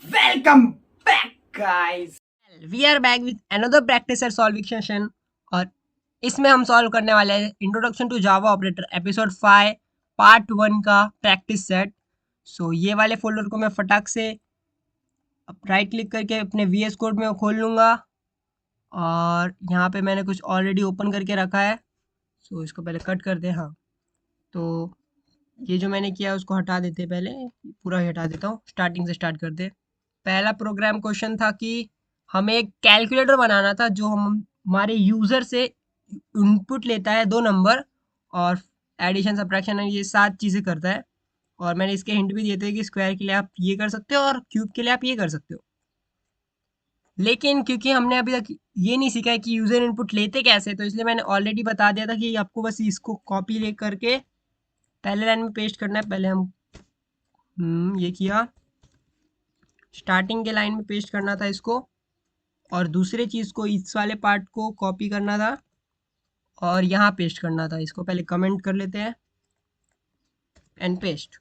Welcome back, guys. We are back with another practice solving session. और इसमें हम solve करने वाले हैं introduction to Java operator episode 5 part 1 का प्रैक्टिस सेट। सो ये वाले फोल्डर को मैं फटाक से राइट क्लिक करके अपने वीएस कोड में खोल लूँगा और यहाँ पे मैंने कुछ ऑलरेडी ओपन करके रखा है। सो इसको पहले कट कर दे। हाँ, तो ये जो मैंने किया उसको हटा देते, पहले पूरा ही हटा देता हूँ, स्टार्टिंग से स्टार्ट कर दे। पहला प्रोग्राम क्वेश्चन था कि हमें एक कैलकुलेटर बनाना था जो हम हमारे यूज़र से इनपुट लेता है 2 नंबर और एडिशन सब्ट्रैक्शन ये 7 चीज़ें करता है। और मैंने इसके हिंट भी दिए थे कि स्क्वायर के लिए आप ये कर सकते हो और क्यूब के लिए आप ये कर सकते हो। लेकिन क्योंकि हमने अभी तक ये नहीं सीखा है कि यूज़र इनपुट लेते कैसे, तो इसलिए मैंने ऑलरेडी बता दिया था कि आपको बस इसको कॉपी ले करके पहले लाइन में पेस्ट करना है। पहले हम ये किया, स्टार्टिंग के लाइन में पेस्ट करना था इसको, और दूसरे चीज़ को इस वाले पार्ट को कॉपी करना था और यहाँ पेस्ट करना था। इसको पहले कमेंट कर लेते हैं and paste.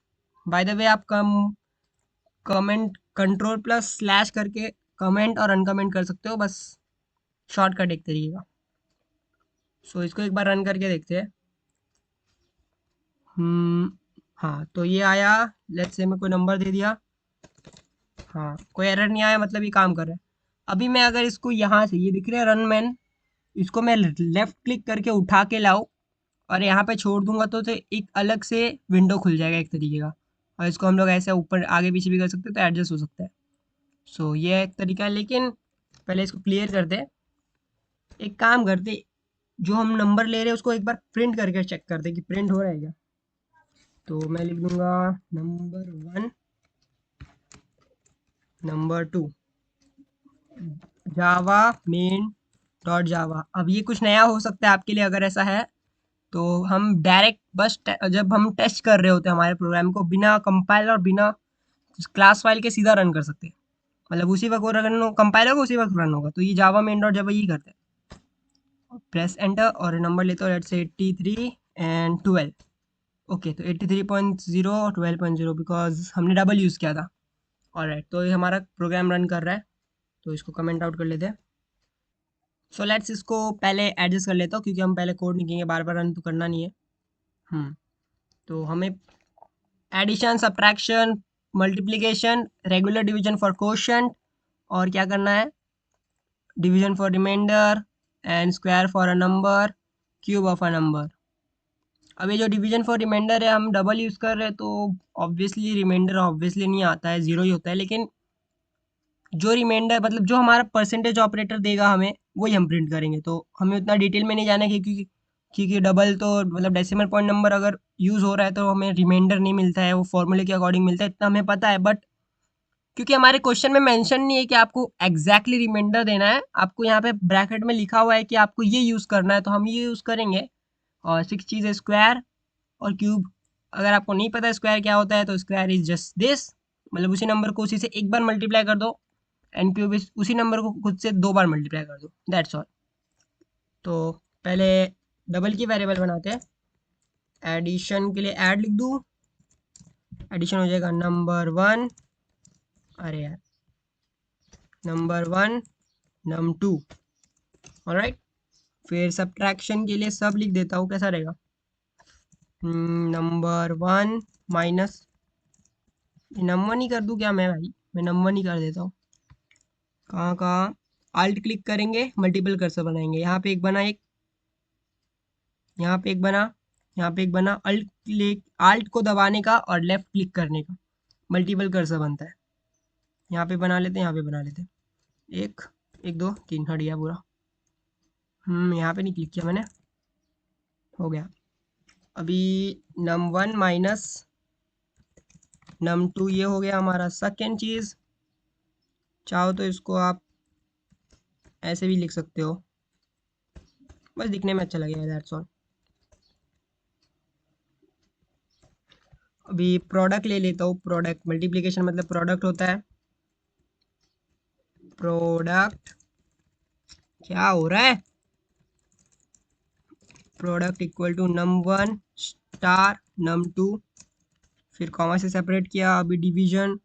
By the way आप कमेंट कंट्रोल प्लस स्लैश करके कमेंट और अनकमेंट कर सकते हो, बस शॉर्टकट एक तरीके का। सो इसको एक बार रन करके देखते हैं। हाँ, तो ये आया। लेट्स से मैं कोई नंबर दे दिया। हाँ, कोई एरर नहीं आया, मतलब ये काम कर रहा है। अभी मैं अगर इसको यहाँ से, ये दिख रहा है रन मैन, इसको मैं लेफ्ट क्लिक करके उठा के लाऊं और यहाँ पे छोड़ दूंगा तो एक अलग से विंडो खुल जाएगा एक तरीके का। और इसको हम लोग ऐसे ऊपर आगे पीछे भी कर सकते हैं, तो एडजस्ट हो सकता है। सो ये एक तरीका है, लेकिन पहले इसको क्लियर करते हैं। एक काम करते, जो हम नंबर ले रहे हैं उसको एक बार प्रिंट करके चेक करते कि प्रिंट हो रहा है क्या। तो मैं लिख दूंगा नंबर 1, नंबर 2, जावा मेन डॉट जावा। अब ये कुछ नया हो सकता है आपके लिए, अगर ऐसा है तो हम डायरेक्ट बस जब हम टेस्ट कर रहे होते हैं हमारे प्रोग्राम को, बिना कंपाइल और बिना क्लास फाइल के सीधा रन कर सकते हैं। मतलब उसी वक्त वो रन कंपाइल होगा, उसी वक्त रन होगा। तो ये जावा मेन डॉट जावा यही करते हैं। प्रेस एंटर और नंबर लेते हो, लेट्स से 83 एंड 12। ओके, तो 83.0 और 12.0 बिकॉज हमने डबल यूज़ किया था। ऑलराइट, तो ये हमारा प्रोग्राम रन कर रहा है, तो इसको कमेंट आउट कर लेते हैं। सो लेट्स इसको पहले एडजस्ट कर लेता हूँ, क्योंकि हम पहले कोड नहीं करेंगे, बार बार रन तो करना नहीं है। तो हमें addition, subtraction, multiplication, regular division for quotient, और क्या करना है, division for remainder and square for a number, cube of a number. अब ये जो डिवीजन फॉर रिमाइंडर है हम डबल यूज़ कर रहे हैं, तो ऑब्वियसली रिमाइंडर ऑब्वियसली नहीं आता है, ज़ीरो ही होता है। लेकिन जो रिमाइंडर मतलब जो हमारा परसेंटेज ऑपरेटर देगा हमें, वही हम प्रिंट करेंगे। तो हमें उतना डिटेल में नहीं जाना है, क्योंकि डबल तो मतलब डेसिमल पॉइंट नंबर अगर यूज़ हो रहा है तो हमें रिमाइंडर नहीं मिलता है, वो फॉर्मूले के अकॉर्डिंग मिलता है, इतना हमें पता है। बट क्योंकि हमारे क्वेश्चन में मेंशन नहीं है कि आपको एग्जैक्टली रिमाइंडर देना है, आपको यहाँ पे ब्रैकेट में लिखा हुआ है कि आपको ये यूज़ करना है, तो हम ये यूज़ करेंगे। और 6 चीज़ है स्क्वायर और क्यूब। अगर आपको नहीं पता स्क्वायर क्या होता है, तो स्क्वायर इज जस्ट दिस, मतलब उसी नंबर को उसी से एक बार मल्टीप्लाई कर दो, एंड क्यूब इज उसी नंबर को खुद से 2 बार मल्टीप्लाई कर दो, दैट्स ऑल। तो पहले डबल की वेरिएबल बनाते हैं। एडिशन के लिए ऐड लिख दूँ, एडिशन हो जाएगा नंबर 1, अरे यार, नंबर 1 num 2। ऑलराइट, फिर सब्ट्रैक्शन के लिए सब लिख देता हूँ, कैसा रहेगा, नंबर 1 माइनस, नंबर ही कर दूँ क्या मैं भाई, मैं नंबर ही कर देता हूँ। कहाँ कहाँ, आल्ट क्लिक करेंगे, मल्टीपल कर्सर बनाएंगे। यहाँ पे एक बना, एक यहाँ पे एक बना, यहाँ पे एक बना। अल्ट क्लिक, आल्ट को दबाने का और लेफ्ट क्लिक करने का मल्टीपल कर्सर बनता है। यहाँ पे बना लेते हैं, यहाँ पे बना लेते हैं। एक, एक, दो, तीन, हट गया पूरा। यहाँ पे नहीं क्लिक किया मैंने, हो गया। अभी num 1 माइनस num 2, ये हो गया हमारा सेकेंड चीज़। चाहो तो इसको आप ऐसे भी लिख सकते हो, बस दिखने में अच्छा लगेगा, दैट्स ऑल। अभी प्रोडक्ट ले लेता हूँ। प्रोडक्ट मल्टीप्लिकेशन मतलब प्रोडक्ट होता है। प्रोडक्ट, क्या हो रहा है, product equal to num 1 star num 2, फिर कॉमा से सेपरेट किया। अभी डिवीजन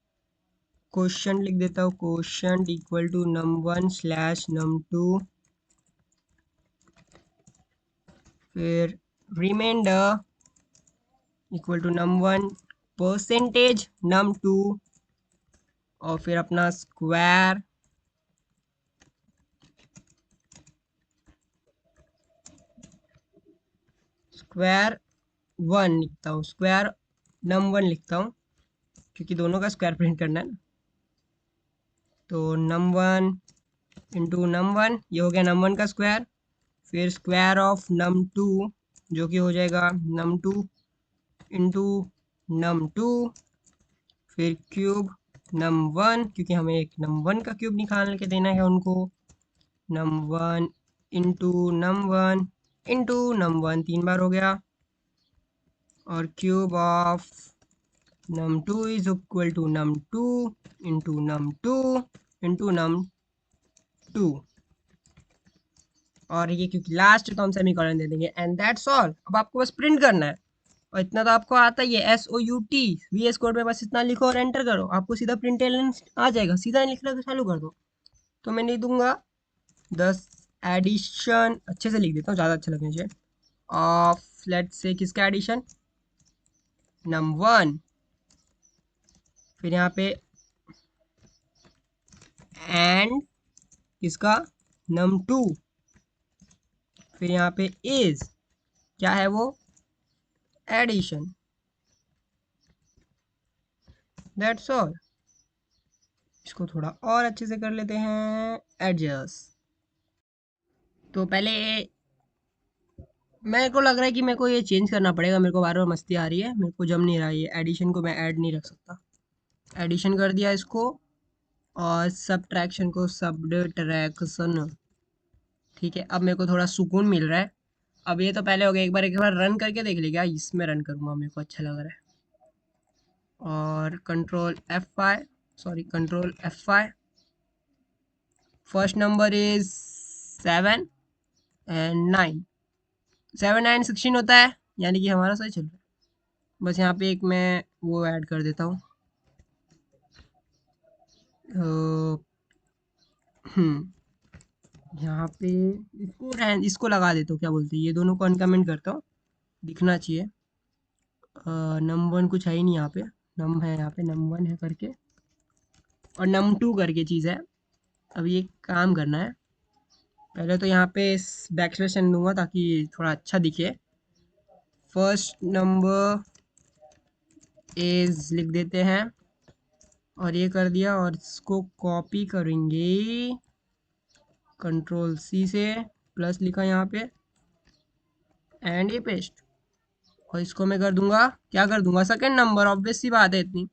क्वेश्चन लिख देता हूँ, question equal to num1 slash num2, फिर reminder equal to num1 percentage num2, और फिर अपना स्क्वायर स्क्वायर 1 लिखता हूँ, स्क्वायर num1 लिखता हूँ क्योंकि दोनों का स्क्वायर प्रिंट करना है ना। तो num1 इंटू num1, ये हो गया num1 का स्क्वायर, फिर स्क्वायर ऑफ num2 जो कि हो जाएगा num2 इंटू num2, फिर क्यूब num1 क्योंकि हमें एक num1 का क्यूब निकाल के देना है उनको, num1 into num1 into num1 3 बार हो गया, और cube of num2 is equal to num2 into num2 into num2, और ये क्योंकि लास्ट तो हम सेमीकोलन दे देंगे, एंड दैट्स ऑल। अब आपको बस प्रिंट करना है, और इतना तो आपको आता ही है, SOUT VS कोड में बस इतना लिखो और एंटर करो, आपको सीधा प्रिंट आ जाएगा, सीधा लिखना तो चालू कर दो। तो मैं नहीं दूंगा 10 एडिशन, अच्छे से लिख देता हूँ ज़्यादा अच्छा लगने चाहिए, ऑफ लेट्स से किसका एडिशन, num1, फिर यहाँ पे एंड किसका, num2, फिर यहाँ पे इज क्या है वो, एडिशन, दैट्स ऑल। इसको थोड़ा और अच्छे से कर लेते हैं एडजस्ट। तो पहले मेरे को लग रहा है कि मेरे को ये चेंज करना पड़ेगा, मेरे को बार बार मस्ती आ रही है, मेरे को जम नहीं रहा, ये एडिशन को मैं ऐड नहीं रख सकता, एडिशन कर दिया इसको, और सब्ट्रैक्शन को सब्ट्रैक्शन। ठीक है, अब मेरे को थोड़ा सुकून मिल रहा है। अब ये तो पहले हो गया, एक बार रन करके देख लीजिए, इसमें रन करूँगा, मेरे को अच्छा लग रहा है, और control F5, first number is 7 and 9, 7 9 16 होता है, यानी कि हमारा सही चल रहा है। बस यहाँ पे एक मैं वो ऐड कर देता हूँ, यहाँ पे इसको लगा देता हूँ, क्या बोलते हैं, ये दोनों को अनकमेंट करता हूँ, दिखना चाहिए। num1 कुछ है ही नहीं यहाँ पे, नम है यहाँ पे, num1 है करके, और num2 करके चीज़ है। अब ये काम करना है, पहले तो यहाँ पे बैकस्लैश एन दूंगा ताकि थोड़ा अच्छा दिखे, फर्स्ट नंबर इज लिख देते हैं, और ये कर दिया, और इसको कॉपी करेंगे कंट्रोल C से, प्लस लिखा यहाँ पे, एंड ये पेस्ट, और इसको मैं कर दूंगा, क्या कर दूंगा, सेकंड नंबर, ऑब्वियस सी बात है इतनी।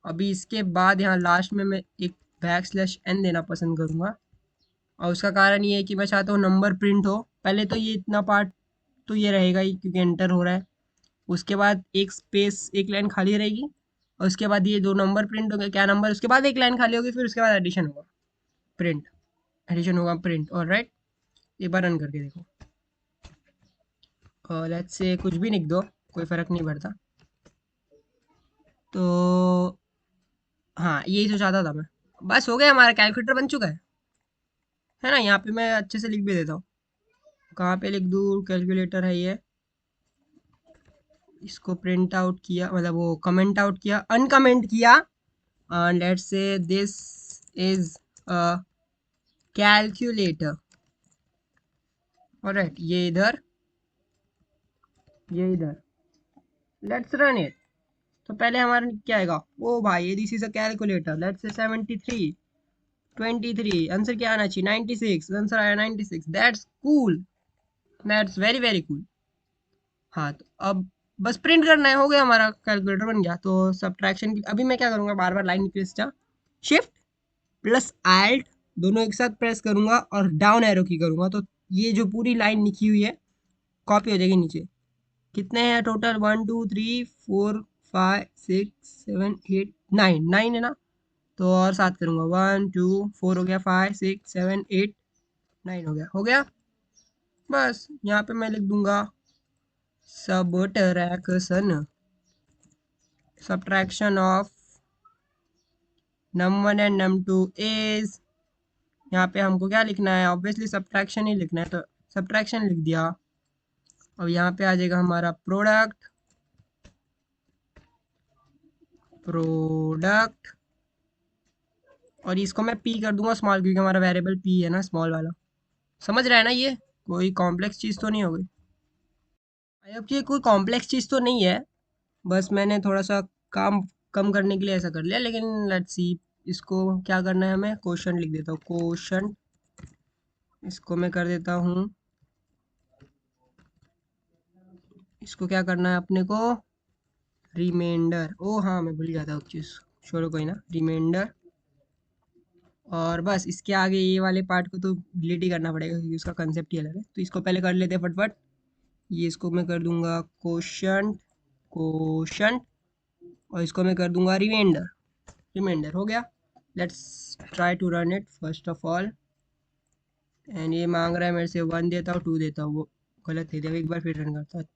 अभी इसके बाद यहाँ लास्ट में मैं एक बैकस्लैश n देना पसंद करूँगा, और उसका कारण ये है कि मैं चाहता हूँ नंबर प्रिंट हो, पहले तो ये इतना पार्ट तो ये रहेगा ही क्योंकि एंटर हो रहा है, उसके बाद एक स्पेस, एक लाइन खाली रहेगी, और उसके बाद ये दो नंबर प्रिंट हो गए, क्या नंबर, उसके बाद एक लाइन खाली होगी, फिर उसके बाद एडिशन होगा, प्रिंट, एडिशन होगा प्रिंट, और राइट। एक बार रन करके देखो, और लेट्स से कुछ भी लिख दो, कोई फ़र्क नहीं पड़ता। तो हाँ, यही तो चाहता था मैं, बस हो गया, हमारा कैलकुलेटर बन चुका है ना। यहाँ पे मैं अच्छे से लिख भी देता हूँ, कहाँ पे लिख दूँ, कैलकुलेटर है ये, इसको प्रिंट आउट किया, मतलब वो कमेंट आउट किया, अनकमेंट किया, let's say this is a calculator, alright, ये इधर, ये इधर, लेट्स रन इट। तो पहले हमारा क्या आएगा, ओ भाई, ये this is a calculator, let's say 73 23, answer क्या आना चाहिए, 96, आंसर आया 96, that's cool, that's very very cool. हाँ, तो अब बस प्रिंट करना है, हो गया, हमारा कैलकुलेटर बन गया। तो सब्ट्रैक्शन की अभी मैं क्या करूँगा, बार बार लाइन निकले, शिफ्ट प्लस आल्ट दोनों एक साथ प्रेस करूंगा, और डाउन एरो की करूंगा, तो ये जो पूरी लाइन लिखी हुई है कॉपी हो जाएगी नीचे। कितने हैं टोटल, 1 2 3 4 5 6 7 8 9, 9 है ना, तो और साथ करूंगा, 1 2 4 हो गया, 5 6 7 8 9 हो गया। बस यहाँ पे मैं लिख दूंगा subtraction of num1 and num2 is, यहाँ पे हमको क्या लिखना है, ऑब्वियसली सब्ट्रैक्शन ही लिखना है, तो सब्ट्रैक्शन लिख दिया। अब यहाँ पे आ जाएगा हमारा प्रोडक्ट, और इसको मैं पी कर दूंगा स्मॉल, क्योंकि हमारा वेरिएबल पी है ना, स्मॉल वाला। समझ रहा है ना, ये कोई कॉम्प्लेक्स चीज़ तो नहीं हो गई। आई होप कि कोई कॉम्प्लेक्स चीज़ तो नहीं है, बस मैंने थोड़ा सा काम कम करने के लिए ऐसा कर लिया। लेकिन लेट्स सी, इसको क्या करना है, हमें क्वोशंट लिख देता हूँ, क्वोशंट। इसको मैं कर देता हूँ, इसको क्या करना है अपने को, रिमाइंडर। ओ हाँ, मैं भूल गया था उस चीज़, छोड़ो कोई ना, रिमाइंडर। और बस इसके आगे ये वाले पार्ट को तो डिलीट ही करना पड़ेगा, क्योंकि उसका कंसेप्ट ही अलग है। तो इसको पहले कर लेते हैं फटफट। ये इसको मैं कर दूंगा क्वोशंट, क्वोशंट, और इसको मैं कर दूंगा रिमाइंडर। रिमाइंडर हो गया। Let's try to run it first of all. And ये मांग रहा है मेरे से 1 देता हूँ, 2 देता हूँ, वो गलत दे दिया। एक बार फिर रन करता हूँ।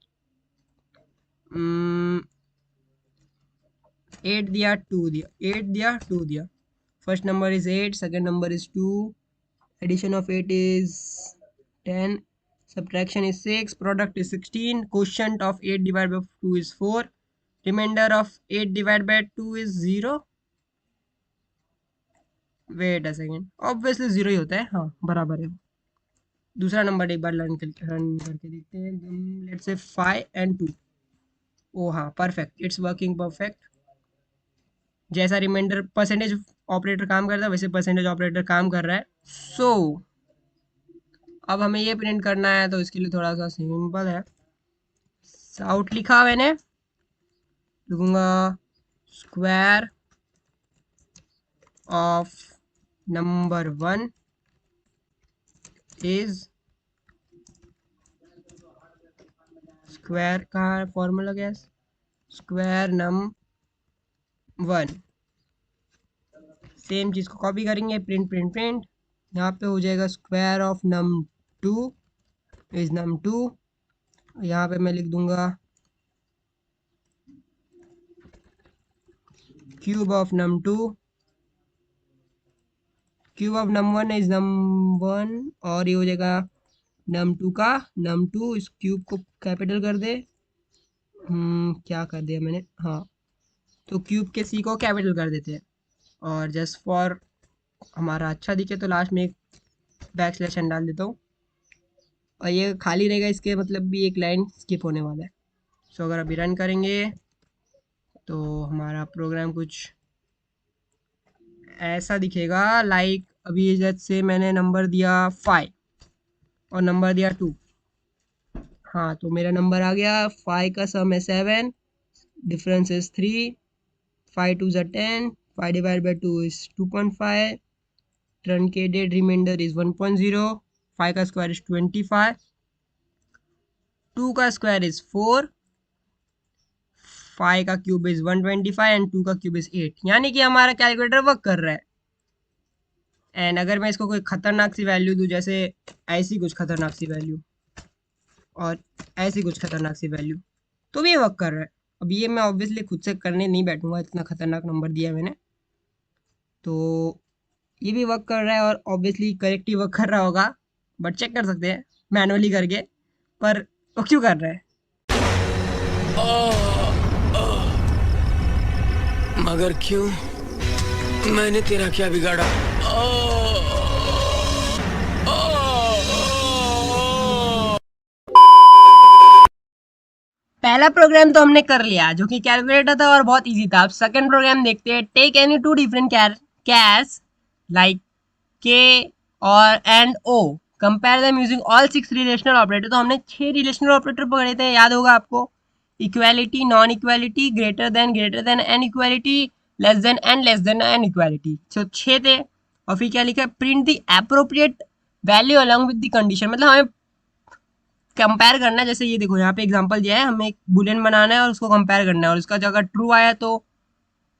8 दिया, 2 दिया, 8 दिया, 2 दिया। First number is 8, second number is 2, addition of 8 is 10, subtraction is 6, product is 16, quotient of 8 divided by 2 is 4, remainder of 8 divided by 2 is 0। Wait a second, obviously 0 ही होता है, हाँ बराबर है। दूसरा नंबर एक बार रन करके देखते हैं। Let's say 5 and 2। ओ हाँ, परफेक्ट, इट्स वर्किंग परफेक्ट। जैसा रिमाइंडर परसेंटेज ऑपरेटर काम करता है, वैसे परसेंटेज ऑपरेटर काम कर रहा है। सो अब हमें ये प्रिंट करना है, तो इसके लिए थोड़ा सा सिंपल है। आउट लिखा मैंने, लिखूंगा square of number 1 is, square का फॉर्मूला क्या है, स्क्वायर नम 1। सेम चीज़ को कॉपी करेंगे, प्रिंट प्रिंट प्रिंट। यहाँ पे हो जाएगा square of num 2 is num 2। यहाँ पे मैं लिख दूंगा cube of num 2, cube of num 1 is num 1, और ये हो जाएगा नम 2 का नम 2। इस क्यूब को कैपिटल कर दे, क्या कर दिया मैंने, हाँ, तो क्यूब के सी को कैपिटल कर देते हैं। और जस्ट फॉर हमारा अच्छा दिखे तो लास्ट में एक बैक स्लैश डाल देता हूँ, और ये खाली रहेगा, इसके मतलब भी एक लाइन स्किप होने वाला है। सो अगर अभी रन करेंगे तो हमारा प्रोग्राम कुछ ऐसा दिखेगा, लाइक अभी जैसे मैंने नंबर दिया 5 और नंबर दिया 2। हाँ, तो मेरा नंबर आ गया, 5 का सम है 7, डिफरेंस इज 3, 5 2 ज़ा 10, 5 divide by 2 is 2.5, truncated remainder is 1.0, 5 का स्क्वायर इज 25, 2 का स्क्वायर इज 4, 5 का क्यूब इज 125 एंड 2 का क्यूब इज 8। यानी कि हमारा कैलकुलेटर वर्क कर रहा है। एंड अगर मैं इसको कोई खतरनाक सी वैल्यू दूँ, जैसे ऐसी कुछ खतरनाक सी वैल्यू और ऐसी कुछ खतरनाक सी वैल्यू, तो भी ये वर्क कर रहा है। अब ये मैं ऑब्वियसली खुद से करने नहीं बैठूंगा, इतना खतरनाक नंबर दिया मैंने, तो ये भी वर्क कर रहा है, और ऑब्वियसली करेक्ट ही वर्क कर रहा होगा, बट चेक कर सकते हैं मैनुअली करके। पर वो क्यों कर रहा है? मगर क्यों? मैंने तेरा क्या बिगाड़ा? पहला प्रोग्राम तो हमने कर लिया, जो कि कैलकुलेटर था और बहुत इजी था। अब सेकंड प्रोग्राम देखते हैं। Take any two different cash like K और and O, compare them using all 6 relational operator. तो हमने 6 रिलेशनल ऑपरेटर पढ़े थे, याद होगा आपको। Equality, non equality, greater than and equality, less than and equality. तो 6 थे। और फिर क्या लिखा है, print the appropriate value along with the condition. मतलब हमें कंपेयर करना है। जैसे ये देखो, यहाँ पे एग्जांपल दिया है, हमें एक बुलियन बनाना है और उसको कंपेयर करना है, और इसका अगर ट्रू आया तो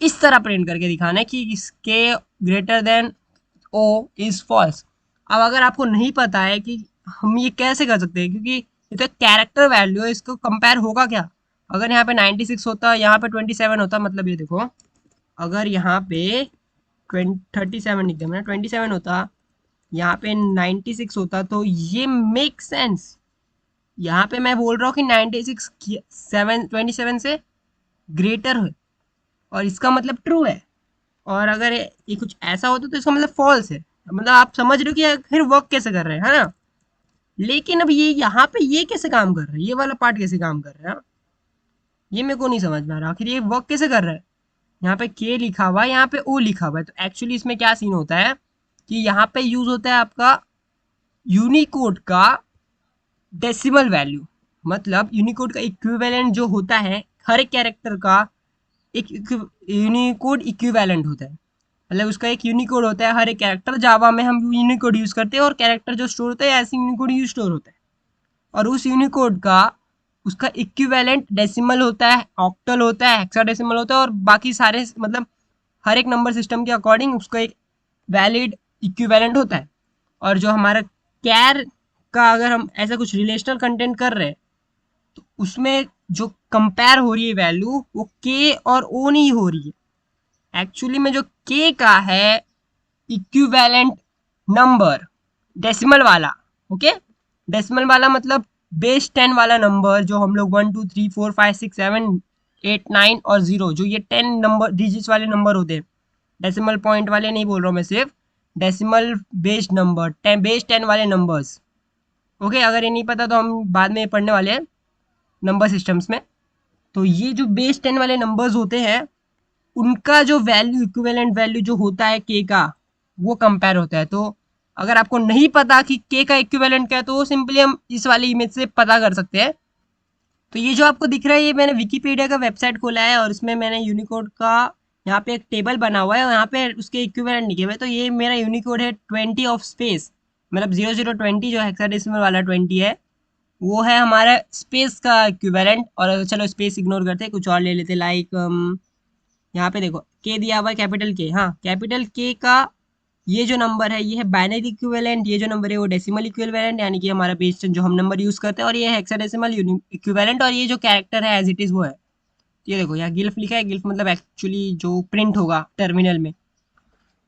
इस तरह प्रिंट करके दिखाना है कि इसके greater than O is false. अब अगर आपको नहीं पता है कि हम ये कैसे कर सकते हैं, क्योंकि ये तो कैरेक्टर वैल्यू है, इसको कंपेयर होगा क्या? अगर यहाँ पे 96 होता, यहाँ पे 27 होता, मतलब ये देखो, अगर यहाँ पे 37 लिख दिया मैंने, 27 होता, यहाँ पे 96 होता, तो ये मेक सेंस। यहाँ पे मैं बोल रहा हूँ कि 96 27 से ग्रेटर है और इसका मतलब ट्रू है। और अगर ये कुछ ऐसा होता तो इसका मतलब फॉल्स है। मतलब आप समझ रहे हो कि फिर वर्क कैसे कर रहे हैं, है ना। लेकिन अब ये यहाँ पे ये कैसे काम कर रहा है, ये वाला पार्ट कैसे काम कर रहा है, ये मेरे को नहीं समझ में आ रहा आखिर ये वर्क कैसे कर रहा है। यहाँ पे के लिखा हुआ है, यहाँ पे ओ लिखा हुआ है, तो एक्चुअली इसमें क्या सीन होता है कि यहाँ पे यूज होता है आपका यूनिकोड का डेसिमल वैल्यू। मतलब यूनिकोड का इक्विवेलेंट जो होता है, हर एक कैरेक्टर का एक यूनिकोड इक्विवेलेंट होता है। मतलब उसका एक यूनिकोड होता है हर एक कैरेक्टर। जावा में हम यूनिकोड यूज करते हैं और कैरेक्टर जो स्टोर होता है ऐसे यूनिकोड यूज स्टोर होता है। और उस यूनिकोड का उसका इक्विवेलेंट डेसिमल होता है, ऑक्टल होता है, हेक्साडेसिमल होता है और बाकी सारे मतलब हर एक नंबर सिस्टम के अकॉर्डिंग उसका एक वैलिड इक्विवेलेंट होता है। और जो हमारा कैर का अगर हम ऐसा कुछ रिलेशनल कंटेंट कर रहे हैं तो उसमें जो कंपेयर हो रही है वैल्यू वो के और ओ नहीं हो रही है। एक्चुअली में जो के का है इक्विवेलेंट नंबर डेसिमल वाला, ओके। डेसिमल वाला मतलब बेस 10 वाला नंबर जो हम लोग 1 2 3 4 5 6 7 8 9 और 0 जो ये 10 नंबर डिजिट्स वाले नंबर होते हैं। डेसिमल पॉइंट वाले नहीं बोल रहा हूँ मैं, सिर्फ डेसिमल बेस्ड नंबर, बेस 10 वाले नंबर्स, ओके। अगर ये नहीं पता तो हम बाद में पढ़ने वाले हैं नंबर सिस्टम्स में। तो ये जो बेस 10 वाले नंबर्स होते हैं उनका जो वैल्यू इक्विवेलेंट वैल्यू जो होता है के का वो कंपेयर होता है। तो अगर आपको नहीं पता कि के का इक्विवेलेंट क्या है तो वो सिंपली हम इस वाली इमेज से पता कर सकते हैं। तो ये जो आपको दिख रहा है ये मैंने विकीपीडिया का वेबसाइट खोला है और इसमें मैंने यूनिकोड का यहाँ पे एक टेबल बना हुआ है और यहाँ पे उसके इक्विवेलेंट लिखे हुए हैं। तो ये मेरा यूनिकोड है 20 ऑफ स्पेस, मतलब 0020 जो हेक्साडेसिमल वाला 20 है वो है हमारा स्पेस का इक्विवेलेंट। और चलो स्पेस इग्नोर करते हैं, कुछ और ले लेते, लाइक यहाँ पे देखो के दिया हुआ है कैपिटल के। हाँ, कैपिटल के का ये जो नंबर है ये है बाइनरी इक्विवेलेंट, ये जो नंबर है वो डेसिमल इक्विवेलेंट यानी कि हमारा बेस 10 जो हम नंबर यूज करते हैं, और ये है हेक्साडेसिमल इक्विवेलेंट। और ये जो कैरेक्टर है एज इट इज वो है, ये देखो यहाँ गिल्फ लिखा है। गिल्फ मतलब एक्चुअली जो प्रिंट होगा टर्मिनल में।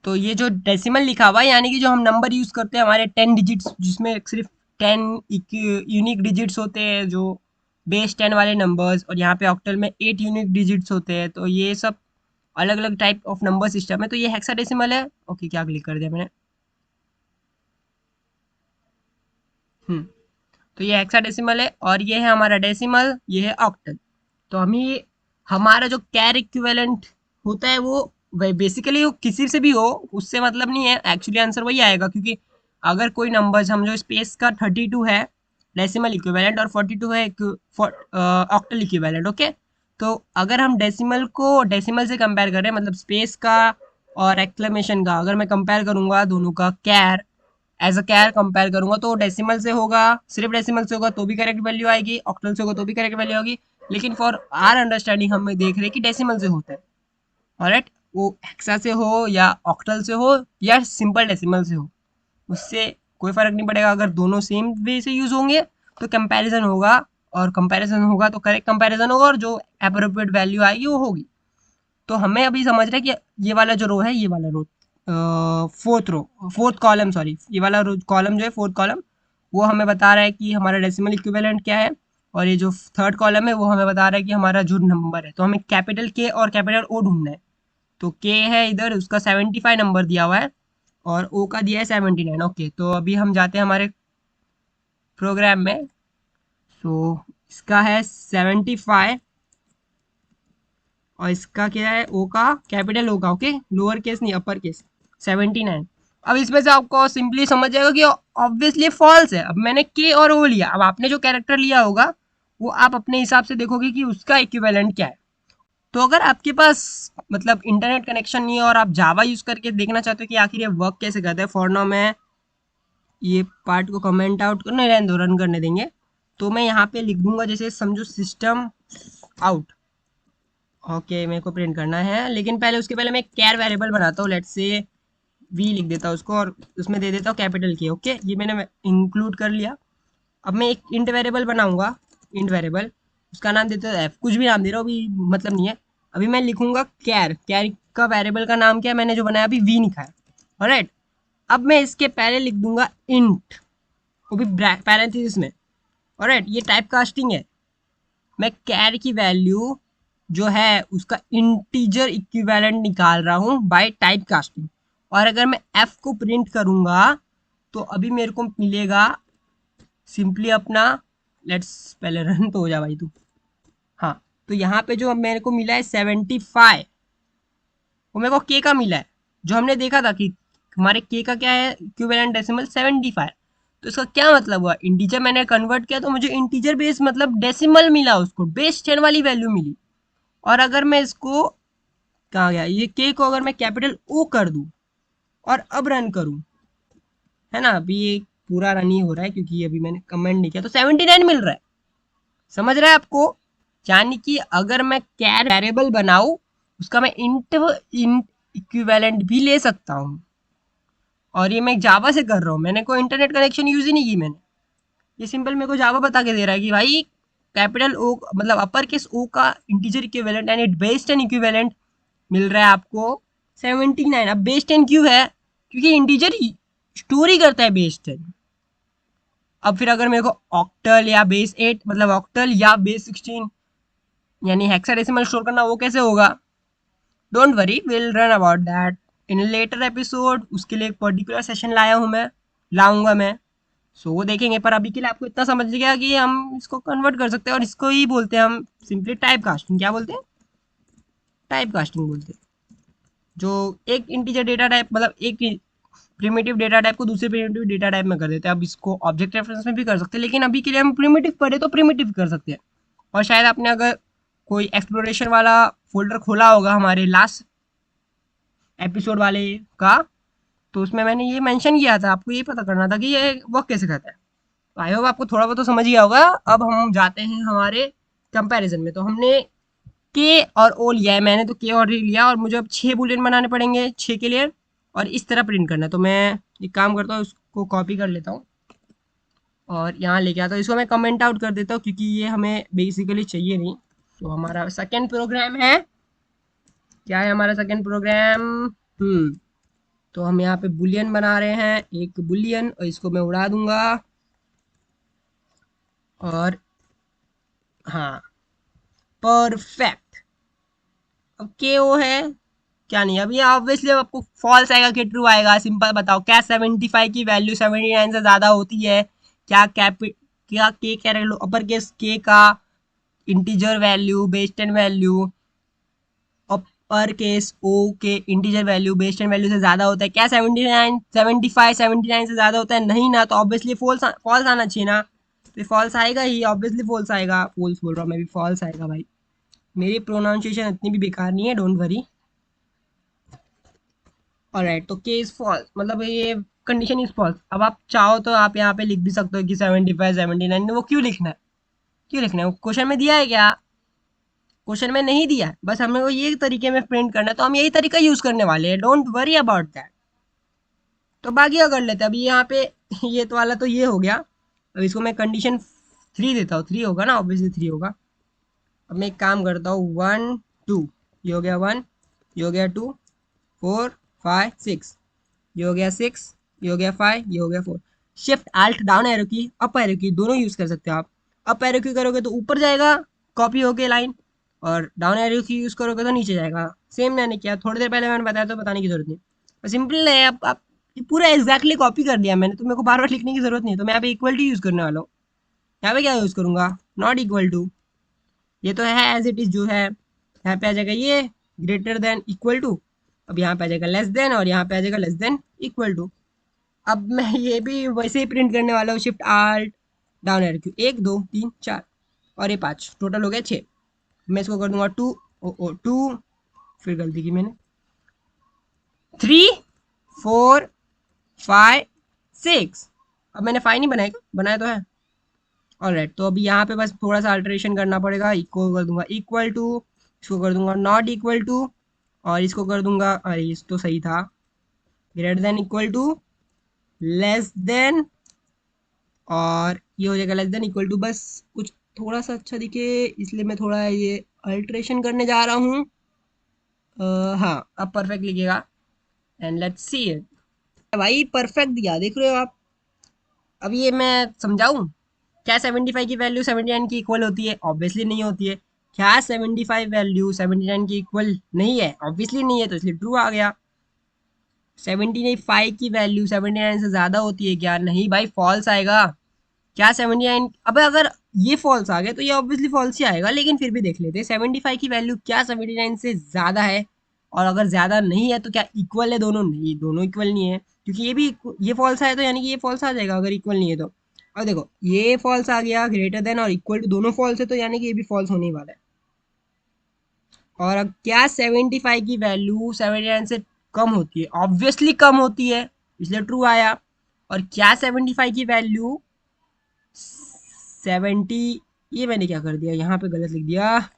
तो ये जो डेसिमल लिखा हुआ है यानी कि जो हम नंबर यूज करते हैं हमारे 10 डिजिट्स जिसमें सिर्फ 10 यूनिक डिजिट्स होते हैं जो बेस 10 वाले नंबर्स, और यहाँ पे ऑक्टल में 8 यूनिक डिजिट्स होते हैं। तो ये सब अलग अलग टाइप ऑफ नंबर सिस्टम है। तो ये हेक्साडेसिमल है, ओके। क्या क्लिक कर दिया मैंने, तो ये हेक्साडेसिमल है और ये है हमारा डेसिमल, ये है ऑक्टल। तो हमें हमारा जो कैर इक्विवेलेंट होता है वो बेसिकली वो किसी से भी हो उससे मतलब नहीं है, एक्चुअली आंसर वही आएगा। क्योंकि अगर कोई नंबर समझो स्पेस का 32 है डेसिमल इक्विवेलेंट और 42 है ऑक्टल इक्विवेलेंट, ओके। तो अगर हम डेसिमल को डेसिमल से कंपेयर करें, मतलब स्पेस का और एक्सक्लेमेशन का अगर मैं कंपेयर करूंगा दोनों का कैर एज अ कैर कंपेयर करूंगा तो डेसिमल से होगा, सिर्फ डेसिमल से होगा तो भी करेक्ट वैल्यू आएगी, ऑक्टल से होगा तो भी करेक्ट वैल्यू होगी। लेकिन फॉर आर अंडरस्टैंडिंग हम देख रहे हैं कि डेसिमल से होता है, ऑलराइट। वो हेक्सा से हो या ऑक्टल से हो या सिंपल डेसिमल से हो, उससे कोई फर्क नहीं पड़ेगा। अगर दोनों सेम वे से यूज होंगे तो कंपैरिजन होगा, और कंपैरिजन होगा तो करेक्ट कंपैरिजन होगा और जो अप्रोप्रिएट वैल्यू आएगी वो होगी। तो हमें अभी समझ रहे हैं कि ये वाला जो रो है, ये वाला रो फोर्थ कॉलम, सॉरी, ये वाला कॉलम जो है फोर्थ कॉलम वो हमें बता रहा है कि हमारा डेसिमल इक्विवेलेंट क्या है, और ये जो थर्ड कॉलम है वो हमें बता रहा है कि हमारा जो नंबर है। तो हमें कैपिटल के और कैपिटल ओ ढूंढना है। तो के है इधर, उसका 75 नंबर दिया हुआ है और ओ का दिया है 79, ओके। तो अभी हम जाते हैं हमारे प्रोग्राम में। सो इसका है 75 और इसका क्या है ओ का, कैपिटल ओ का, ओके, लोअर केस नहीं अपर केस 79। अब इसमें से आपको सिंपली समझ जाएगा कि ऑब्वियसली फॉल्स है। अब मैंने के और ओ लिया, अब आपने जो कैरेक्टर लिया होगा वो आप अपने हिसाब से देखोगे कि उसका इक्विवेलेंट क्या है। तो अगर आपके पास मतलब इंटरनेट कनेक्शन नहीं है और आप जावा यूज करके देखना चाहते हो कि आखिर ये वर्क कैसे करता है, फॉर नाउ मैं ये पार्ट को कमेंट आउट करने रहने दो, रन करने देंगे। तो मैं यहाँ पे लिख दूंगा जैसे समझो सिस्टम आउट, ओके। मेरे को प्रिंट करना है लेकिन पहले उसके पहले मैं एक कैर वेरिएबल बनाता हूँ, लेट्स से वी लिख देता हूँ उसको और उसमें दे देता हूँ कैपिटल के, ओके। ये मैंने इंक्लूड कर लिया। अब मैं एक इंट वेरिएबल बनाऊंगा, इंट वेरिएबल, उसका नाम देता हूँ एफ, कुछ भी नाम दे रहा हूँ अभी मतलब नहीं है। अभी मैं लिखूंगा कैर, कैर इसका वेरिएबल का नाम क्या है, मैंने जो बनाया अभी v लिखा है। ऑलराइट, अब मैं इसके पहले लिख दूंगा इंट, वो भी पैरेंथेसिस में। ऑलराइट, ये टाइप कास्टिंग है। मैं कैर की वैल्यू जो है उसका इंटीजर इक्विवेलेंट निकाल रहा हूँ बाय टाइप कास्टिंग। और अगर मैं f को प्रिंट करूंगा तो अभी मेरे को मिलेगा सिंपली अपना, लेट्स पहले रन तो हो जा भाई तू। हाँ, तो यहाँ पे जो मेरे को मिला है 75, वो मेरे को k का मिला है, जो हमने देखा था कि हमारे k का क्या है, इक्विवेलेंट डेसिमल 75। तो इसका क्या मतलब हुआ, इंटीजर मैंने कन्वर्ट किया तो मुझे इंटीजर बेस मतलब डेसिमल मिला, उसको बेस 10 वाली वैल्यू मिली। और अगर मैं इसको, कहाँ गया ये k को, अगर मैं कैपिटल O कर दूं और अब रन करूं, है ना, अभी ये पूरा रन ही हो रहा है क्योंकि अभी मैंने कमेंट नहीं किया, तो 79 मिल रहा है। समझ रहा है आपको, यानी कि अगर मैं कैर वेरिएबल बनाऊं उसका मैं इंट इक्विवेलेंट भी ले सकता हूँ। और ये मैं जावा से कर रहा हूँ, मैंने कोई इंटरनेट कनेक्शन यूज ही नहीं की मैंने। ये सिंपल मेरे को जावा बता के दे रहा है कि भाई कैपिटल ओ मतलब अपर केस ओ का integer equivalent and it base 10 equivalent मिल रहा है आपको 79। अब बेस 10 क्यों है, क्योंकि इंटीजर स्टोरी करता है बेस 10। अब फिर अगर मेरे को ऑक्टल या बेस 8 मतलब ऑक्टल या बेस 16 यानी हेक्साडेसिमल स्टोर करना, वो कैसे होगा, don't worry, will run about that in later episode. उसके लिए एक पर्टिकुलर सेशन लाऊंगा मैं, सो वो देखेंगे। पर अभी के लिए आपको इतना समझ गया कि हम इसको कन्वर्ट कर सकते हैं, और इसको ही बोलते हैं हम सिंपली टाइप कास्टिंग। क्या बोलते हैं, टाइप कास्टिंग बोलते हैं। जो एक इंटीजर डेटा टाइप मतलब एक प्रिमिटिव डेटा टाइप को दूसरे प्रिमिटिव डेटा टाइप में कर देते हैं। अब इसको ऑब्जेक्ट रेफरेंस में भी कर सकते हैं, लेकिन अभी के लिए हम प्रिमिटिव पढ़े तो प्रिमिटिव कर सकते हैं। और शायद आपने अगर कोई एक्सप्लोरेशन वाला फोल्डर खोला होगा हमारे लास्ट एपिसोड वाले का, तो उसमें मैंने ये मेंशन किया था, आपको ये पता करना था कि ये वर्क कैसे करता है। तो आई होप आपको थोड़ा बहुत तो समझ गया होगा। अब हम जाते हैं हमारे कंपैरिजन में। तो हमने के और ओ लिया है, मैंने तो के और लिया, और मुझे अब 6 बुलियन बनाने पड़ेंगे 6 के लिए, और इस तरह प्रिंट करना है। तो मैं एक काम करता हूँ, उसको कॉपी कर लेता हूँ और यहाँ लेके आता हूँ। इसको मैं कमेंट आउट कर देता हूँ क्योंकि ये हमें बेसिकली चाहिए नहीं। तो हमारा सेकेंड प्रोग्राम है, क्या है हमारा सेकेंड प्रोग्राम, तो हम यहाँ पे बुलियन बना रहे हैं, एक बुलियन, और इसको मैं उड़ा दूंगा। और हाँ, परफेक्ट। अब के ओ है क्या, नहीं अभी ऑब्वियसली आपको फॉल्स आएगा कि ट्रू आएगा। सिंपल बताओ, क्या 75 की वैल्यू 79 से ज़्यादा होती है, क्या क्या के कह रहे लो अपर केस के का integer value base 10 value upper case O के इंटीजर वैल्यू बेस 10 वैल्यू से ज़्यादा होता है, क्या 79 से ज़्यादा होता है, नहीं ना, तो ऑब्वियसली फॉल्स आना चाहिए ना, तो फॉल्स आएगा ही, ऑब्वियसली फॉल्स आएगा। फॉल्स बोल रहा हूँ मैं भी, फॉल्स आएगा भाई, मेरी प्रोनाउंसिएशन इतनी भी बेकार नहीं है, डोंट वरी। ऑलराइट, तो के इज फॉल्स मतलब ये कंडीशन इज फॉल्स। अब आप चाहो तो आप यहाँ पे लिख भी सकते हो कि 75 79, वो क्यों लिखना है, क्यों लिखना है, क्वेश्चन में दिया है क्या, क्वेश्चन में नहीं दिया है, बस हमें वो ये तरीके में प्रिंट करना है, तो हम यही तरीका यूज करने वाले हैं, डोंट वरी अबाउट दैट। तो बाकी कर लेते हैं अभी यहाँ पे ये तो वाला तो ये हो गया। अब इसको मैं कंडीशन 3 देता हूँ, 3 होगा ना, ऑब्वियसली 3 होगा। अब मैं एक काम करता हूँ 1 2, ये हो गया 1, ये हो गया 2 4 5 6, ये हो गया 6, ये हो गया 5, ये हो गया 4। शिफ्ट आल्ट डाउन एरो की अप एरो की दोनों यूज कर सकते हो आप। अप एरो की करोगे तो ऊपर जाएगा कॉपी होके लाइन, और डाउन एरो की यूज करोगे तो नीचे जाएगा। सेम मैंने किया, थोड़ी देर पहले मैंने बताया, तो बताने की जरूरत नहीं, सिंपल है। अब आप ये पूरा एग्जैक्टली कॉपी कर दिया मैंने, तो मेरे को बार बार लिखने की जरूरत नहीं है। तो मैं यहाँ पे इक्वल टू यूज करने वाला हूँ। यहाँ पे क्या यूज करूंगा, नॉट इक्वल टू, ये तो है एज इट इज जो है। यहाँ पे आ जाएगा ये ग्रेटर देन इक्वल टू, अब यहाँ पे आ जाएगा लेस देन, और यहाँ पे आ जाएगा लेस देन इक्वल टू। अब मैं ये भी वैसे ही प्रिंट करने वाला हूँ, shift alt down arrow Q, 1 2 3 4 और ये 5, टोटल हो गया 6। मैं इसको कर दूंगा 2, फिर गलती की मैंने, 3 4 5 6। अब मैंने 5 नहीं बनाया, बनाया तो है। ऑलराइट, तो अभी यहाँ पे बस थोड़ा सा अल्टरेशन करना पड़ेगा, इक्वल कर दूंगा इक्वल टू, इसको कर दूंगा नॉट इक्वल टू, और इसको कर दूंगा, अरे इस तो सही था, greater than equal to, less than, और ये हो जाएगा लेस देन इक्वल टू। बस कुछ थोड़ा सा अच्छा दिखे इसलिए मैं थोड़ा ये अल्टरेशन करने जा रहा हूँ। हाँ अब परफेक्ट लिखिएगा एंड लेट्स सी इट। भाई परफेक्ट दिया, देख रहे हो आप। अब ये मैं समझाऊं, क्या 75 की वैल्यू 79 की इक्वल होती है? ऑब्वियसली नहीं होती है। क्या 75 वैल्यू 79 की इक्वल नहीं है? ऑब्वियसली नहीं है, तो इसलिए ट्रू आ गया। 75 की वैल्यू 79 से ज्यादा होती है क्या? नहीं भाई, फॉल्स आएगा। क्या 79? अब अगर ये फॉल्स आ गया तो ये ऑब्वियसली फॉल्स ही आएगा, लेकिन फिर भी देख लेते हैं 75 की वैल्यू क्या 79 से ज्यादा है? और अगर ज्यादा नहीं है तो क्या इक्वल है दोनों? नहीं, दोनों इक्वल नहीं है, क्योंकि ये फॉल्स आया तो यानी कि ये फॉल्स आ जाएगा अगर इक्वल नहीं है तो। और देखो ये फॉल्स आ गया, ग्रेटर देन और इक्वल टू दोनों फॉल्स है, तो यानी कि ये भी फॉल्स होने ही वाला है। और अब क्या 75 की वैल्यू 79 से कम होती है? ऑब्वियसली कम होती है, इसलिए ट्रू आया। और क्या 75 की वैल्यू 70, ये मैंने क्या कर दिया, यहाँ पे गलत लिख दिया।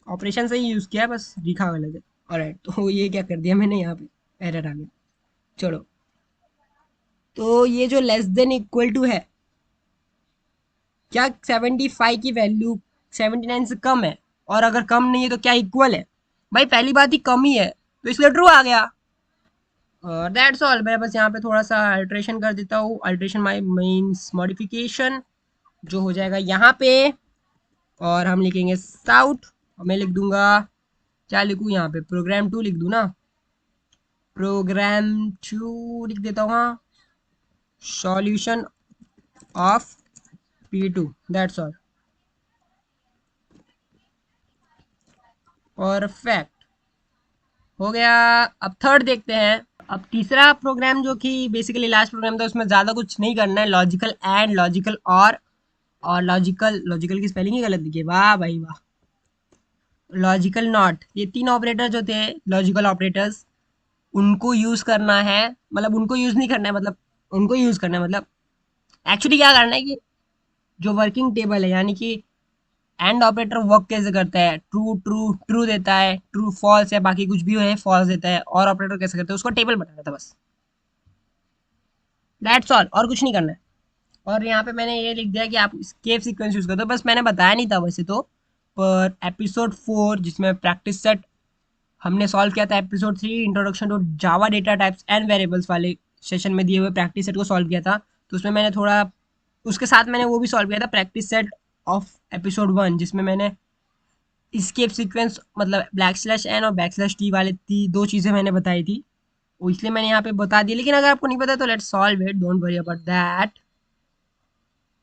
ऑपरेशन से ही यूज़ किया है, बस लिखा गलत है। ऑलराइट, तो ये क्या कर दिया मैंने, यहाँ पे एरर आ गया। चलो, तो ये जो लेस देन इक्वल टू है, क्या 75 की वैल्यू 79 से कम है? और अगर कम नहीं है तो क्या इक्वल है? भाई पहली बात ही कम ही है, तो इसलिए ट्रू आ गया। और दैट्स ऑल। मैं बस यहाँ पे थोड़ा सा अल्ट्रेशन कर देता हूँ। अल्ट्रेशन माई मीन्स मॉडिफिकेशन, जो हो जाएगा यहाँ पे। और हम लिखेंगे साउथ, और मैं लिख दूंगा, क्या लिखूँ यहाँ पे, प्रोग्राम 2 लिख दूँ ना, प्रोग्राम 2 लिख देता हूँ। हाँ, solution of P2, that's all. Perfect हो गया। अब थर्ड देखते हैं। अब तीसरा प्रोग्राम जो कि बेसिकली लास्ट प्रोग्राम था, उसमें ज़्यादा कुछ नहीं करना है। लॉजिकल एंड, लॉजिकल और लॉजिकल की स्पेलिंग ही गलत लिखी है, वाह भाई वाह। लॉजिकल नॉट, ये 3 ऑपरेटर जो थे लॉजिकल ऑपरेटर्स, उनको यूज़ करना है। मतलब उनको यूज़ नहीं करना है, मतलब उनको यूज़ करना है, मतलब एक्चुअली क्या करना है कि जो वर्किंग टेबल है, यानी कि एंड ऑपरेटर वर्क कैसे करता है, ट्रू ट्रू ट्रू देता है, ट्रू फॉल्स है, बाकी कुछ भी है फॉल्स देता है, और ऑपरेटर कैसे करता है उसको टेबल बनाना था बस। दैट्स ऑल, और कुछ नहीं करना है। और यहाँ पे मैंने ये लिख दिया कि आप स्केप सीक्वेंस यूज़ करते हो, बस मैंने बताया नहीं था वैसे तो। पर एपिसोड 4 जिसमें प्रैक्टिस सेट हमने सॉल्व किया था, episode 3 introduction to Java data types and variables वाले सेशन में दिए हुए प्रैक्टिस सेट को सॉल्व किया था। तो उसमें मैंने थोड़ा, उसके साथ मैंने वो भी सॉल्व किया था प्रैक्टिस सेट ऑफ एपिसोड 1, जिसमें मैंने स्केप सीक्वेंस मतलब बैक स्लैश एन और बैक स्लैश टी वाले दो चीज़ें मैंने बताई थी, वो इसलिए मैंने यहाँ पे बता दी। लेकिन अगर आपको नहीं पता तो let's solve it, don't worry about that.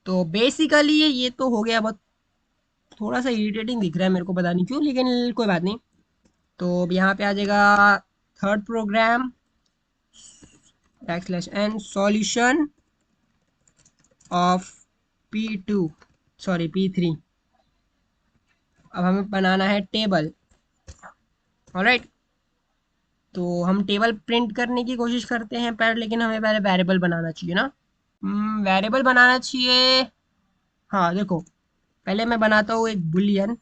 तो बेसिकली ये तो हो गया, बहुत थोड़ा सा इरिटेटिंग दिख रहा है मेरे को, पता नहीं क्यों, लेकिन कोई बात नहीं। तो अब यहाँ पे आ जाएगा third program, back slash n solution of P2, sorry P3। अब हमें बनाना है टेबल। ऑलराइट, तो हम टेबल प्रिंट करने की कोशिश करते हैं पर, लेकिन हमें पहले वेरिएबल बनाना चाहिए ना। वेरिएबल बनाना चाहिए। हाँ देखो, पहले मैं बनाता हूँ एक बुलियन,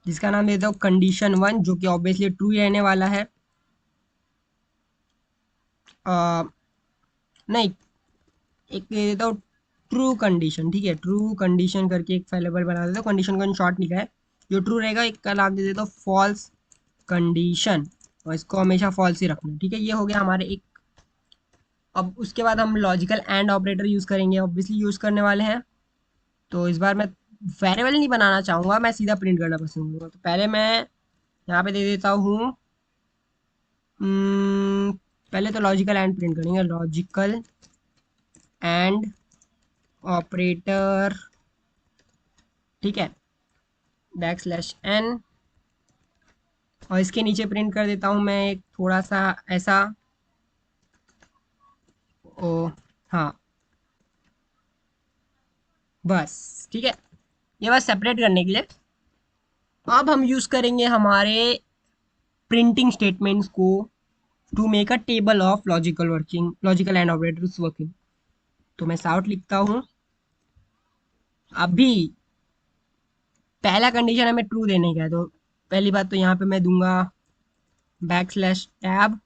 जिसका नाम देता हूँ condition 1, जो कि ऑब्वियसली ट्रू रहने वाला है। नहीं, एक दे देता हूँ ट्रू कंडीशन, ठीक है, ट्रू कंडीशन करके एक वेरिएबल बना देता हूँ। कंडीशन को इन शॉर्ट लिखा है, जो ट्रू रहेगा। एक का नाम दे देता हूँ फॉल्स कंडीशन, और इसको हमेशा फॉल्स ही रखना, ठीक है। ये हो गया हमारे एक। अब उसके बाद हम लॉजिकल एंड ऑपरेटर यूज़ करेंगे, ऑब्वियसली यूज़ करने वाले हैं। तो इस बार मैं वेरिएबल नहीं बनाना चाहूँगा, मैं सीधा प्रिंट करना पसंद करूँगा। तो पहले मैं यहाँ पे दे देता हूँ, पहले तो लॉजिकल एंड प्रिंट करेंगे, लॉजिकल एंड ऑपरेटर, ठीक है, बैक स्लैश एन। और इसके नीचे प्रिंट कर देता हूँ मैं एक थोड़ा सा ऐसा, ओ हाँ बस, ठीक है, ये बस सेपरेट करने के लिए। अब हम यूज़ करेंगे हमारे प्रिंटिंग स्टेटमेंट्स को to make a table of logical and operators working. तो मैं साउट लिखता हूँ। अभी पहला कंडीशन हमें ट्रू देने का है, तो पहली बात तो यहाँ पे मैं दूंगा बैक स्लैश टैब।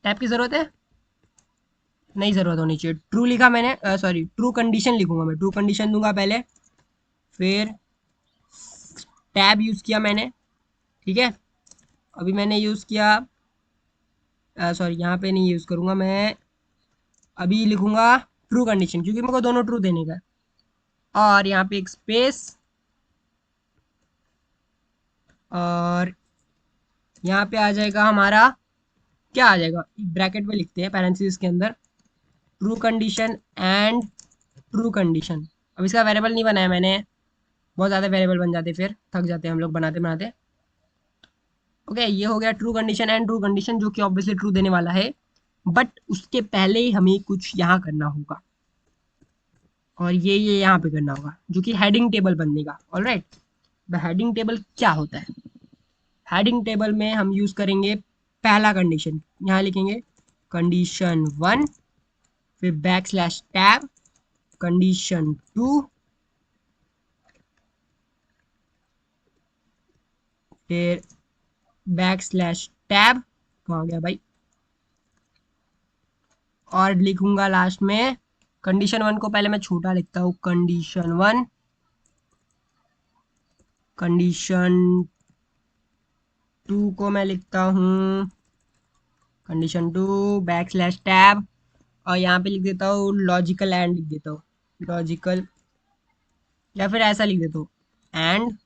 टैब की ज़रूरत है नहीं, ज़रूरत होनी चाहिए। ट्रू लिखा मैंने, सॉरी ट्रू कंडीशन लिखूंगा मैं, ट्रू कंडीशन दूंगा पहले, फिर टैब यूज़ किया मैंने, ठीक है, अभी मैंने यूज़ किया, सॉरी यहाँ पे नहीं यूज़ करूँगा मैं, अभी लिखूँगा ट्रू कंडीशन क्योंकि मेरे को दोनों ट्रू देने का है। और यहाँ पे एक स्पेस, और यहाँ पे आ जाएगा हमारा, क्या आ जाएगा, ब्रैकेट में लिखते हैं पैरेंथेसिस के अंदर, true condition and true condition. अब इसका वेरिएबल नहीं बनाया मैंने, बहुत ज़्यादा वेरिएबल बन जाते, फिर थक जाते हैं हम लोग बनाते बनाते। ओके, ये हो गया true condition and true condition, जो कि ऑब्वियसली ट्रू देने वाला है, बट उसके पहले ही हमें कुछ यहाँ करना होगा, और ये यहाँ पे करना होगा, जो कि हेडिंग टेबल बनने का। ऑलराइट, हेडिंग टेबल क्या होता है? हेडिंग टेबल में हम यूज़ करेंगे पहला कंडीशन, यहाँ लिखेंगे कंडीशन 1, फिर बैकस्लैश टैब कंडीशन 2, फिर बैकस्लैश टैब, कहाँ गया भाई, और लिखूंगा लास्ट में कंडीशन 1 को पहले मैं छोटा लिखता हूँ, कंडीशन 1, कंडीशन 2 को मैं लिखता हूँ कंडीशन 2 बैकस्लैश टैब, और यहाँ पे लिख देता हूँ लॉजिकल एंड, लिख देता हूँ लॉजिकल, या फिर ऐसा लिख देता हूँ एंड,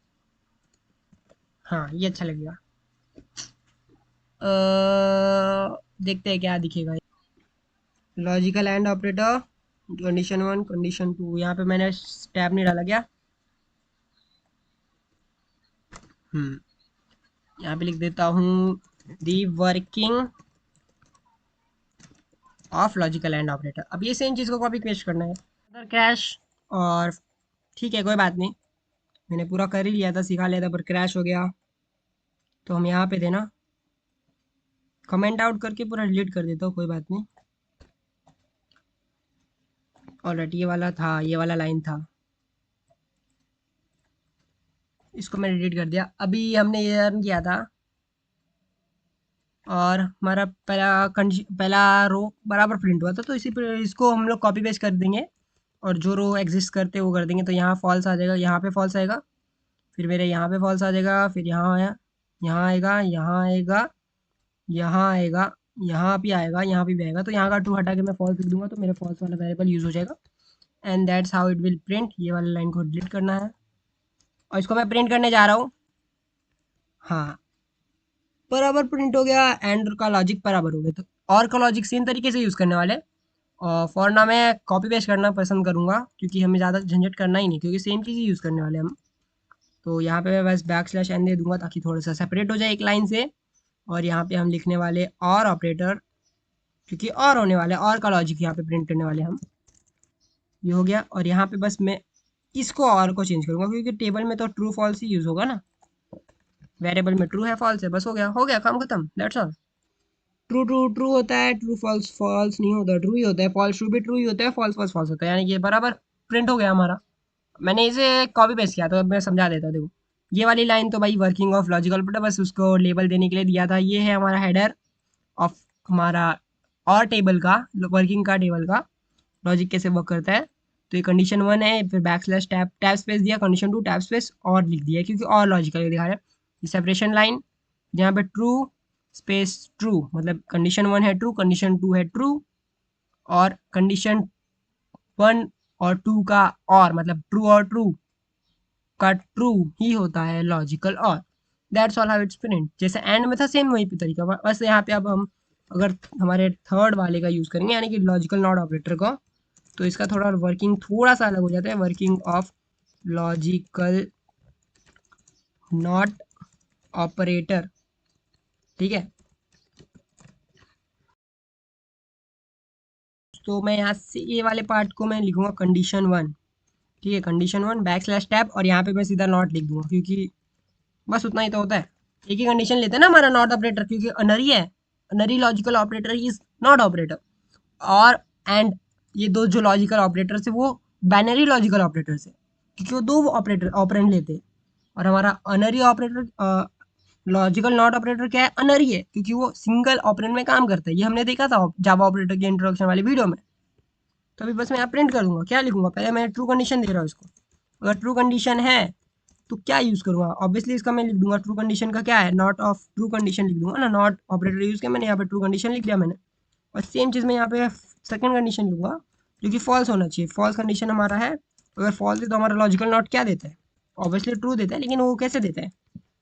हाँ ये अच्छा लगेगा। देखते हैं क्या दिखेगा, logical and operator condition 1 condition 2, यहाँ पे मैंने टैब नहीं डाला क्या, यहाँ पे लिख देता हूँ the working of logical and operator. अब ये सेम चीज़ को कॉपी पेस्ट करना है, अदर क्रैश, और ठीक है कोई बात नहीं, मैंने पूरा कर ही लिया था, सिखा लिया था, पर क्रैश हो गया, तो हम यहाँ पे देना कमेंट आउट करके पूरा डिलीट कर देता हूँ, कोई बात नहीं। ऑलराइट, ये वाला था, ये वाला लाइन था, इसको मैंने डिलीट कर दिया। अभी हमने ये रन किया था, और हमारा पहला रो बराबर प्रिंट हुआ था, तो इसी पर इसको हम लोग कॉपी पेस्ट कर देंगे, और जो रो एग्जिस्ट करते हैं वो कर देंगे। तो यहाँ फॉल्स आ जाएगा, यहाँ पे फॉल्स आएगा, फिर मेरे यहाँ पे फॉल्स आ जाएगा, फिर यहाँ आया, यहाँ आएगा, यहाँ आएगा, यहाँ आएगा, यहाँ भी आएगा, यहाँ भी आएगा, तो यहाँ का ट्रू हटा के मैं फॉल्स लिख दूंगा, तो मेरा फॉल्स वाला वेरिएबल यूज हो जाएगा, and that's how it will print. ये वाला लाइन को डिलीट करना है, और इसको मैं प्रिंट करने जा रहा हूँ, हाँ बराबर प्रिंट हो गया, एंड का लॉजिक बराबर हो गया। तो और का लॉजिक सेम तरीके से यूज़ करने वाले, और फॉर ना मैं कॉपी पेस्ट करना पसंद करूँगा, क्योंकि हमें ज़्यादा झंझट करना ही नहीं, क्योंकि सेम चीज़ ही यूज़ करने वाले हम। तो यहाँ पे मैं बस बैकस्लैश एन दे दूंगा, ताकि थोड़ा सा सेपरेट हो जाए एक लाइन से, और यहाँ पे हम लिखने वाले और ऑपरेटर, क्योंकि और होने वाले, और का लॉजिक यहाँ पे प्रिंट करने वाले हम। ये हो गया, और यहाँ पे बस मैं इसको और को चेंज करूँगा, क्योंकि टेबल में तो ट्रू फॉल्स ही यूज़ होगा ना, वेरिएबल में ट्रू है फॉल्स है, बस हो गया काम खत्म, that's all. True true true होता है, ट्रू फॉल्स फॉल्स नहीं होता, ट्रू ही होता है, फॉल्स ट्रू भी ट्रू ही होता है, फॉल्स फॉल्स फॉल्स होता है, यानी कि बराबर प्रिंट हो गया हमारा। मैंने इसे कॉपी पेस्ट किया, तो अब मैं समझा देता हूँ। देखो, ये वाली लाइन तो भाई वर्किंग ऑफ लॉजिकल ऑपरेटर, बस उसको लेबल देने के लिए दिया था। ये है हमारा हेडर ऑफ हमारा और टेबल का, वर्किंग का टेबल का लॉजिक कैसे वर्क करता है। तो ये कंडीशन 1 है, फिर बैकस्लैश टैब टैब स्पेस दिया, कंडीशन 2 टैब स्पेस और लिख दिया, क्योंकि और लॉजिकल दिखा रहा है। ये सेपरेशन लाइन जहाँ पे ट्रू स्पेस ट्रू, मतलब कंडीशन 1 है ट्रू, कंडीशन 2 है ट्रू, और कंडीशन 1 और 2 का और, मतलब ट्रू और ट्रू का ट्रू ही होता है लॉजिकल और। That's all how it's print. जैसे एंड में था सेम वही तरीका, बस यहाँ पे अब हम अगर हमारे थर्ड वाले का यूज़ करेंगे, यानी कि लॉजिकल नॉट ऑपरेटर का, तो इसका थोड़ा वर्किंग थोड़ा सा अलग हो जाता है, working of logical not operator, ठीक है। तो मैं यहाँ से ये वाले पार्ट को मैं लिखूंगा कंडीशन 1, ठीक है, कंडीशन 1 बैकस्लैश टैब, और यहाँ पे मैं सीधा नॉट लिख दूंगा, क्योंकि बस उतना ही तो होता है। एक ही कंडीशन लेते हैं ना हमारा नॉट ऑपरेटर, क्योंकि अनरी है, unary logical operator is not operator, और एंड ये दो जो लॉजिकल ऑपरेटर्स है वो बाइनरी लॉजिकल ऑपरेटर्स है, क्योंकि वो दो ऑपरेटर ऑपरेंड लेते हैं। और हमारा अनरी ऑपरेटर लॉजिकल नॉट ऑपरेटर क्या है, अनरी है, क्योंकि वो सिंगल ऑपरेंड में काम करता है। ये हमने देखा था जावा ऑपरेटर की इंट्रोडक्शन वाली वीडियो में। तो अभी बस मैं यहाँ प्रिंट कर दूंगा, क्या लिखूंगा, पहले मैं ट्रू कंडीशन दे रहा हूँ इसको, अगर ट्रू कंडीशन है तो क्या यूज़ करूँगा? ऑब्वियसली इसका मैं लिख दूंगा ट्रू कंडीशन का क्या है, नॉट ऑफ ट्रू कंडीशन लिख दूंगा ना, नॉट ऑपरेटर यूज़ किया मैंने, यहाँ पे ट्रू कंडीशन लिख दिया मैंने। और सेम चीज़ मैं यहाँ पे सेकंड कंडीशन लूँगा जो कि फॉल्स होना चाहिए। फॉल्स कंडीशन हमारा है, अगर फॉल्स है तो हमारा लॉजिकल नॉट क्या देता है, ऑब्वियसली ट्रू देता है, लेकिन वो कैसे देता है,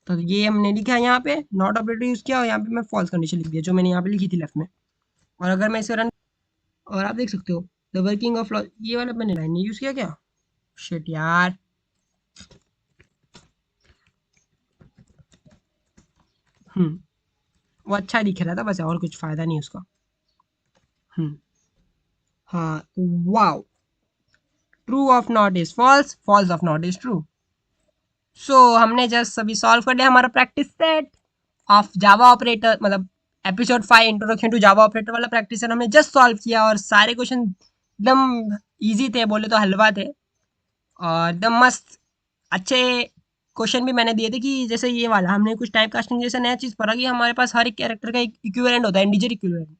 तो ये हमने लिखा है यहाँ पे, नॉट ऑपरेटर यूज़ किया और यहाँ पे मैं फॉल्स कंडीशन लिख दिया जो मैंने यहाँ पे लिखी थी लेफ्ट में। और अगर मैं इसे रन, और आप देख सकते हो द वर्किंग ऑफ ये वाला मैंने लाइन नहीं यूज़ किया क्या, शिट यार। वो अच्छा दिख रहा था बस, और कुछ फ़ायदा नहीं उसका। हाँ, wow, true of not is false, false of not is true. So हमने जस्ट अभी सॉल्व कर लिया हमारा practice set of Java operator, मतलब episode 5 introduction to Java operator वाला प्रैक्टिस सेट हमने जस्ट सॉल्व किया, और सारे क्वेश्चन एकदम इजी थे, बोले तो हलवा थे, और एकदम मस्त अच्छे क्वेश्चन भी मैंने दिए थे। कि जैसे ये वाला हमने कुछ टाइप कास्टिंग जैसे नया चीज़ पढ़ा कि हमारे पास हर एक कैरेक्टर का एक इक्विवेलेंट होता है, integer equivalent,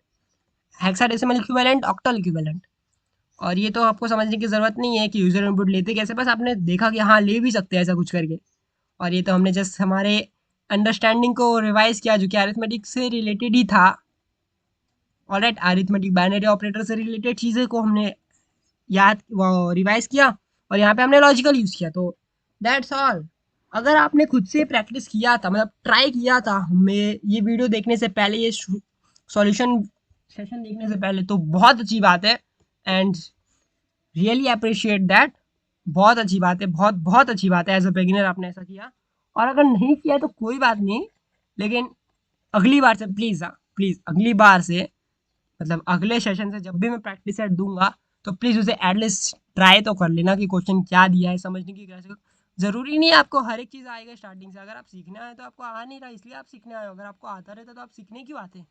hexadecimal equivalent, octal equivalent. और ये तो आपको समझने की ज़रूरत नहीं है कि यूज़र इनपुट लेते कैसे, बस आपने देखा कि हाँ ले भी सकते हैं ऐसा कुछ करके। और ये तो हमने जस्ट हमारे अंडरस्टैंडिंग को रिवाइज किया जो कि अरिथमेटिक से रिलेटेड ही था। ऑलराइट, अरिथमेटिक बाइनरी ऑपरेटर से रिलेटेड चीज़ें को हमने याद रिवाइज किया, और यहाँ पे हमने लॉजिकल यूज़ किया, तो दैट्स ऑल। अगर आपने खुद से प्रैक्टिस किया था, मतलब ट्राई किया था हमें ये वीडियो देखने से पहले, ये सॉल्यूशन सेशन देखने से पहले, तो बहुत अच्छी बात है, एंड रियली अप्रिशिएट दैट। बहुत अच्छी बात है, बहुत बहुत अच्छी बात है, एज अ बिगिनर आपने ऐसा किया। और अगर नहीं किया तो कोई बात नहीं, लेकिन अगली बार से प्लीज़, प्लीज़ अगली बार से, मतलब अगले सेशन से जब भी मैं प्रैक्टिस सेट दूंगा तो प्लीज़ उसे एटलीस्ट ट्राई तो कर लेना कि क्वेश्चन क्या दिया है, समझने की कोशिश करो। ज़रूरी नहीं है आपको हर एक चीज़ आएगा स्टार्टिंग से, अगर आप सीखने आए तो आपको आ नहीं रहा इसलिए आप सीखने आए हो, अगर आपको आता रहता तो आप सीखने क्यों आते।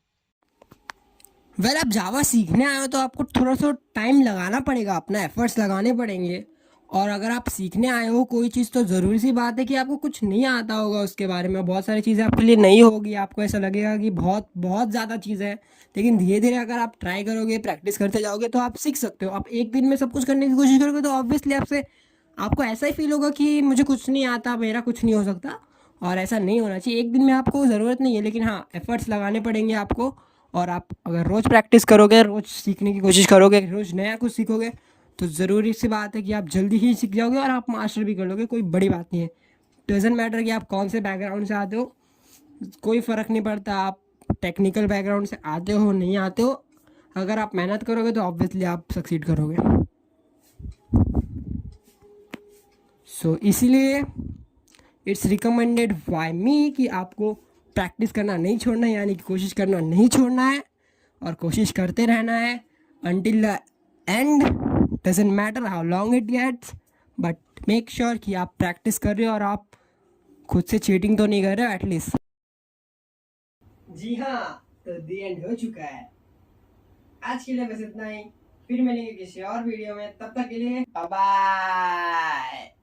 वेल, आप जावा सीखने आए हो तो आपको थोड़ा सा टाइम लगाना पड़ेगा, अपना एफर्ट्स लगाने पड़ेंगे। और अगर आप सीखने आए हो कोई चीज़ तो ज़रूरी सी बात है कि आपको कुछ नहीं आता होगा उसके बारे में, बहुत सारी चीज़ें आपके लिए नहीं होगी, आपको ऐसा लगेगा कि बहुत बहुत ज़्यादा चीज़ है, लेकिन धीरे धीरे अगर आप ट्राई करोगे, प्रैक्टिस करते जाओगे तो आप सीख सकते हो। आप एक दिन में सब कुछ करने की कोशिश करोगे तो ऑब्वियसली आपको ऐसा ही फील होगा कि मुझे कुछ नहीं आता, मेरा कुछ नहीं हो सकता, और ऐसा नहीं होना चाहिए। एक दिन में आपको ज़रूरत नहीं है, लेकिन हाँ एफर्ट्स लगाने पड़ेंगे आपको। और आप अगर रोज़ प्रैक्टिस करोगे, रोज़ सीखने की कोशिश करोगे, रोज़ नया कुछ सीखोगे, तो ज़रूरी सी बात है कि आप जल्दी ही सीख जाओगे और आप मास्टर भी कर लोगे, कोई बड़ी बात नहीं है। डजेंट मैटर कि आप कौन से बैकग्राउंड से आते हो, कोई फ़र्क नहीं पड़ता आप टेक्निकल बैकग्राउंड से आते हो नहीं आते हो, अगर आप मेहनत करोगे तो ऑब्वियसली आप सक्सीड करोगे। सो इसीलिए इट्स रिकमेंडेड बाय मी कि आपको प्रैक्टिस करना नहीं छोड़ना है, यानी कि कोशिश करना नहीं छोड़ना है, और कोशिश करते रहना है until the end, doesn't matter how long it gets, but make sure कि आप प्रैक्टिस कर रहे हो और आप खुद से चीटिंग तो नहीं कर रहे हो एटलीस्ट। जी हाँ, तो दी एंड हो चुका है आज के लिए, बस इतना ही। फिर मिलेंगे किसी और वीडियो में, तब तक के लिए बाय बाय।